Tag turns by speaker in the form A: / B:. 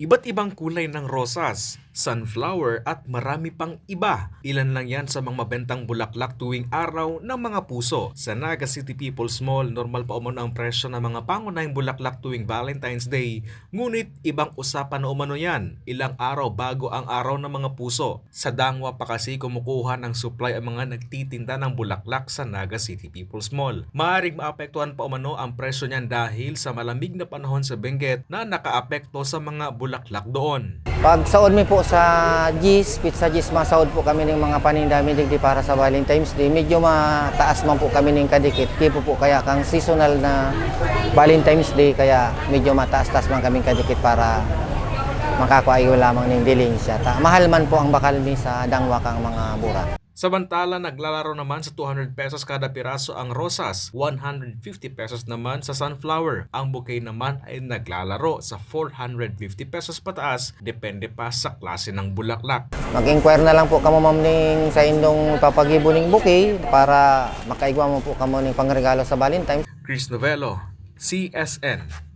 A: Iba't ibang kulay ng rosas, sunflower at marami pang iba. Ilan lang yan sa mga mabentang bulaklak tuwing araw ng mga puso. Sa Naga City People's Mall, normal pa umano ang presyo ng mga pangunahing bulaklak tuwing Valentine's Day. Ngunit ibang usapan na umano yan, ilang araw bago ang araw ng mga puso. Sa Dangwa pa kasi kumukuha ng supply ang mga nagtitinda ng bulaklak sa Naga City People's Mall. Maaring maapektuhan pa umano ang presyo niyan dahil sa malamig na panahon sa Benguet na nakaapekto sa mga bulaklak doon.
B: Pag saod mi po sa Gis, Pizza Gis, masaod po kami ng mga paninda digdi para sa Valentine's Day. Medyo mataas man po kami ng kadikit. Tipo po kaya kang seasonal na Valentine's Day, kaya medyo mataas-taas man kami kadikit para makakuayo lamang ng dilensya. Mahal man po ang bakal ni sa Dangwa kang mga bura.
A: Samantala, naglalaro naman sa 200 pesos kada piraso ang rosas, 150 pesos naman sa sunflower. Ang bouquet naman ay naglalaro sa 450 pesos pataas, depende pa sa klase ng bulaklak.
B: Mag-inquire na lang po kamo ma'am ning sa indong papagibo ning bouquet para makaigwa mo po kamo ning pangregalo sa Valentine.
A: Chris Novello, CSN.